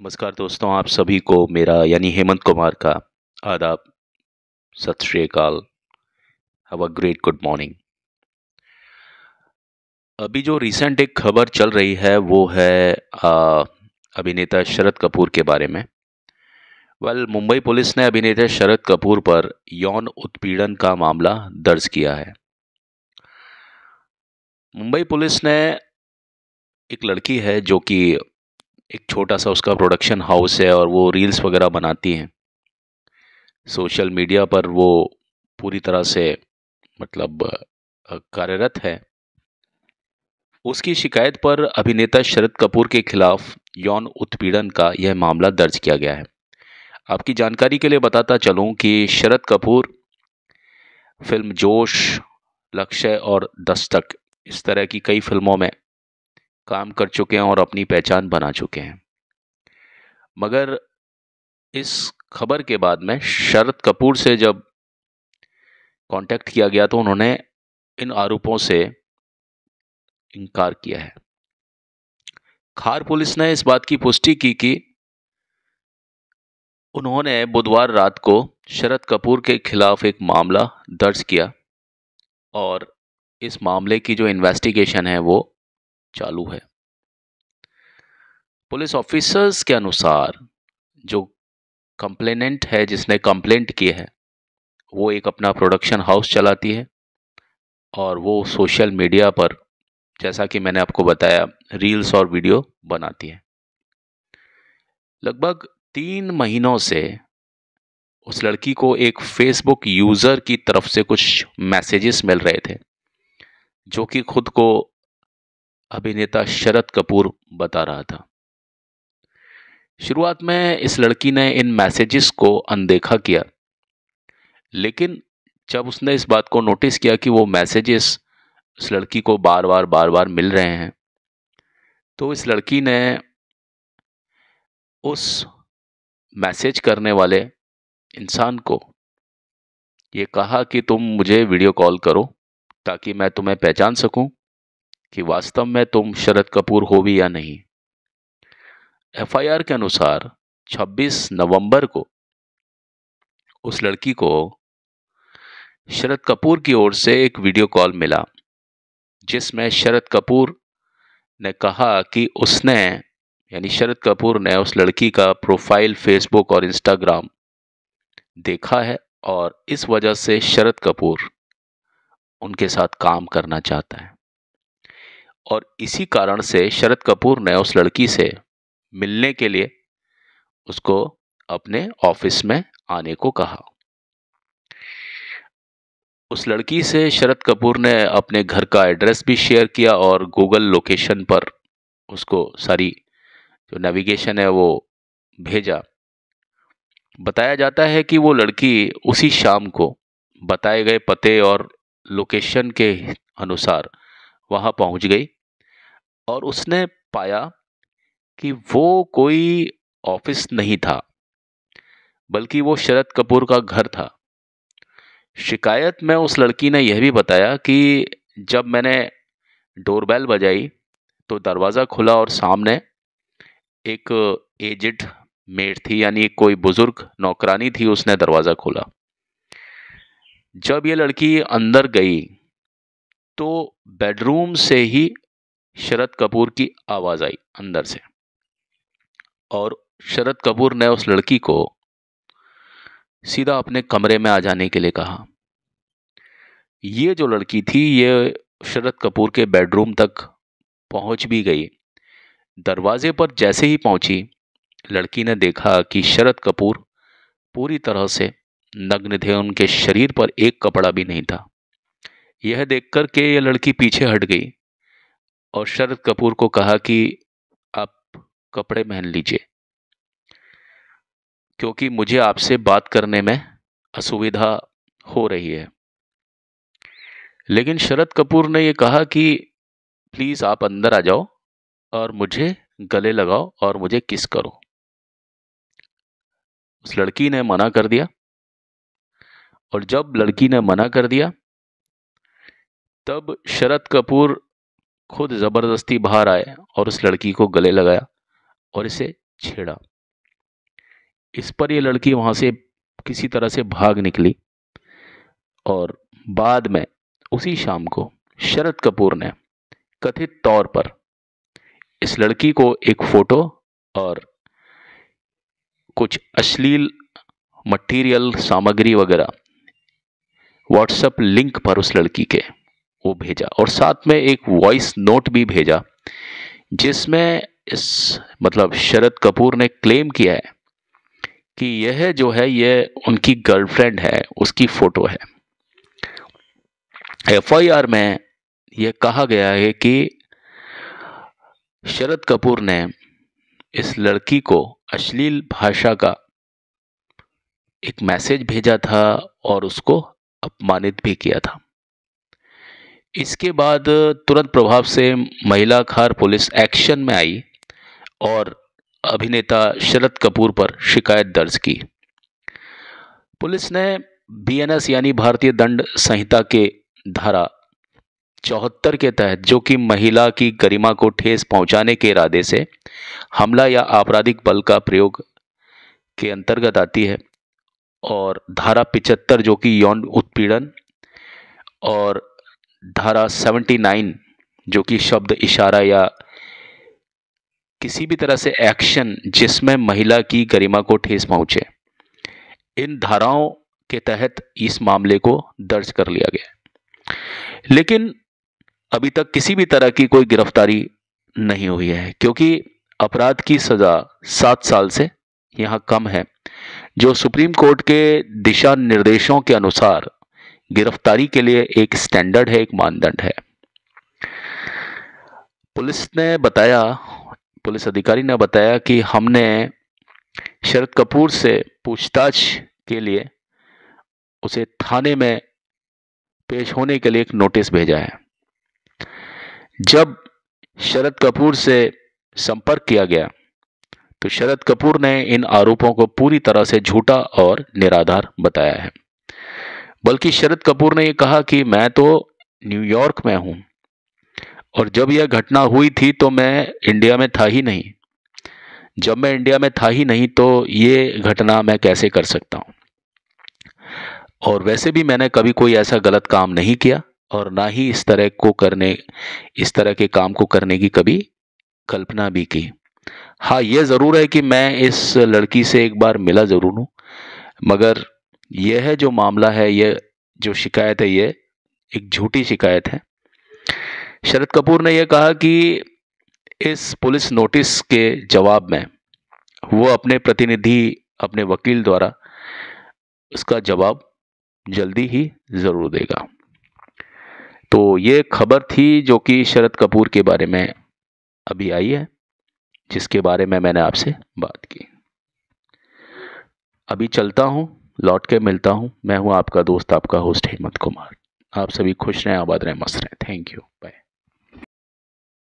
नमस्कार दोस्तों, आप सभी को मेरा यानी हेमंत कुमार का आदाब, सत श्री अकाल, have a great good morning. अभी जो रिसेंट एक खबर चल रही है वो है अभिनेता शरद कपूर के बारे में। मुंबई पुलिस ने अभिनेता शरद कपूर पर यौन उत्पीड़न का मामला दर्ज किया है। मुंबई पुलिस ने एक लड़की है जो कि एक छोटा सा उसका प्रोडक्शन हाउस है और वो रील्स वगैरह बनाती हैं। सोशल मीडिया पर वो पूरी तरह से मतलब कार्यरत है। उसकी शिकायत पर अभिनेता शरद कपूर के खिलाफ यौन उत्पीड़न का यह मामला दर्ज किया गया है। आपकी जानकारी के लिए बताता चलूं कि शरद कपूर फिल्म जोश, लक्ष्य और दस्तक इस तरह की कई फिल्मों में काम कर चुके हैं और अपनी पहचान बना चुके हैं। मगर इस खबर के बाद में शरद कपूर से जब कांटेक्ट किया गया तो उन्होंने इन आरोपों से इनकार किया है। खार पुलिस ने इस बात की पुष्टि की कि उन्होंने बुधवार रात को शरद कपूर के खिलाफ एक मामला दर्ज किया और इस मामले की जो इन्वेस्टिगेशन है वो चालू है। पुलिस ऑफिसर्स के अनुसार जो कंप्लेनेंट है, जिसने कंप्लेंट की है, वो एक अपना प्रोडक्शन हाउस चलाती है और वो सोशल मीडिया पर, जैसा कि मैंने आपको बताया, रील्स और वीडियो बनाती है। लगभग 3 महीनों से उस लड़की को एक फेसबुक यूजर की तरफ से कुछ मैसेजेस मिल रहे थे जो कि खुद को अभिनेता शरद कपूर बता रहा था। शुरुआत में इस लड़की ने इन मैसेजेस को अनदेखा किया, लेकिन जब उसने इस बात को नोटिस किया कि वो मैसेजेस उस लड़की को बार बार मिल रहे हैं, तो इस लड़की ने उस मैसेज करने वाले इंसान को ये कहा कि तुम मुझे वीडियो कॉल करो ताकि मैं तुम्हें पहचान सकूं कि वास्तव में तुम शरद कपूर हो भी या नहीं। एफआईआर के अनुसार 26 नवंबर को उस लड़की को शरद कपूर की ओर से एक वीडियो कॉल मिला जिसमें शरद कपूर ने कहा कि उसने यानी शरद कपूर ने उस लड़की का प्रोफाइल फेसबुक और इंस्टाग्राम देखा है और इस वजह से शरद कपूर उनके साथ काम करना चाहता है और इसी कारण से शरद कपूर ने उस लड़की से मिलने के लिए उसको अपने ऑफिस में आने को कहा। उस लड़की से शरद कपूर ने अपने घर का एड्रेस भी शेयर किया और गूगल लोकेशन पर उसको सारी जो नेविगेशन है वो भेजा। बताया जाता है कि वो लड़की उसी शाम को बताए गए पते और लोकेशन के अनुसार वहां पहुंच गई और उसने पाया कि वो कोई ऑफिस नहीं था, बल्कि वो शरद कपूर का घर था। शिकायत में उस लड़की ने यह भी बताया कि जब मैंने डोरबेल बजाई तो दरवाज़ा खुला और सामने एक एजेड मेड थी, यानी कोई बुजुर्ग नौकरानी थी, उसने दरवाज़ा खोला। जब ये लड़की अंदर गई तो बेडरूम से ही शरद कपूर की आवाज़ आई अंदर से और शरद कपूर ने उस लड़की को सीधा अपने कमरे में आ जाने के लिए कहा। ये जो लड़की थी ये शरद कपूर के बेडरूम तक पहुंच भी गई। दरवाजे पर जैसे ही पहुंची, लड़की ने देखा कि शरद कपूर पूरी तरह से नग्न थे, उनके शरीर पर एक कपड़ा भी नहीं था। यह देखकर के ये लड़की पीछे हट गई और शरद कपूर को कहा कि आप कपड़े पहन लीजिए क्योंकि मुझे आपसे बात करने में असुविधा हो रही है। लेकिन शरद कपूर ने यह कहा कि प्लीज आप अंदर आ जाओ और मुझे गले लगाओ और मुझे किस करो। उस लड़की ने मना कर दिया और जब लड़की ने मना कर दिया तब शरद कपूर खुद जबरदस्ती बाहर आए और उस लड़की को गले लगाया और इसे छेड़ा। इस पर ये लड़की वहां से किसी तरह से भाग निकली और बाद में उसी शाम को शरद कपूर ने कथित तौर पर इस लड़की को एक फोटो और कुछ अश्लील मटेरियल सामग्री वगैरह व्हाट्सएप लिंक पर उस लड़की के वो भेजा और साथ में एक वॉइस नोट भी भेजा जिसमें इस मतलब शरद कपूर ने क्लेम किया है कि यह जो है ये उनकी गर्लफ्रेंड है, उसकी फोटो है। एफआईआर में यह कहा गया है कि शरद कपूर ने इस लड़की को अश्लील भाषा का एक मैसेज भेजा था और उसको अपमानित भी किया था। इसके बाद तुरंत प्रभाव से महिला खार पुलिस एक्शन में आई और अभिनेता शरद कपूर पर शिकायत दर्ज की। पुलिस ने बीएनएस यानी भारतीय दंड संहिता के धारा 74 के तहत, जो कि महिला की गरिमा को ठेस पहुंचाने के इरादे से हमला या आपराधिक बल का प्रयोग के अंतर्गत आती है, और धारा 75 जो कि यौन उत्पीड़न, और धारा 79 जो कि शब्द इशारा या किसी भी तरह से एक्शन जिसमें महिला की गरिमा को ठेस पहुंचे, इन धाराओं के तहत इस मामले को दर्ज कर लिया गया। लेकिन अभी तक किसी भी तरह की कोई गिरफ्तारी नहीं हुई है, क्योंकि अपराध की सजा 7 साल से यहां कम है, जो सुप्रीम कोर्ट के दिशा निर्देशों के अनुसार गिरफ्तारी के लिए एक स्टैंडर्ड है, एक मानदंड है। पुलिस अधिकारी ने बताया कि हमने शरद कपूर से पूछताछ के लिए उसे थाने में पेश होने के लिए एक नोटिस भेजा है। जब शरद कपूर से संपर्क किया गया तो शरद कपूर ने इन आरोपों को पूरी तरह से झूठा और निराधार बताया है। बल्कि शरद कपूर ने यह कहा कि मैं तो न्यूयॉर्क में हूं और जब यह घटना हुई थी तो मैं इंडिया में था ही नहीं। जब मैं इंडिया में था ही नहीं तो ये घटना मैं कैसे कर सकता हूं, और वैसे भी मैंने कभी कोई ऐसा गलत काम नहीं किया और ना ही इस तरह के काम को करने की कभी कल्पना भी की। हाँ, यह जरूर है कि मैं इस लड़की से एक बार मिला जरूर हूं, मगर यह जो मामला है, यह जो शिकायत है, यह एक झूठी शिकायत है। शरद कपूर ने यह कहा कि इस पुलिस नोटिस के जवाब में वो अपने प्रतिनिधि, अपने वकील द्वारा उसका जवाब जल्दी ही जरूर देगा। तो ये खबर थी जो कि शरद कपूर के बारे में अभी आई है, जिसके बारे में मैंने आपसे बात की। अभी चलता हूं, लौट के मिलता हूं। मैं हूं आपका दोस्त, आपका होस्ट हेमंत कुमार। आप सभी खुश रहें, आबाद रहें, मस्त रहें। Thank you, bye.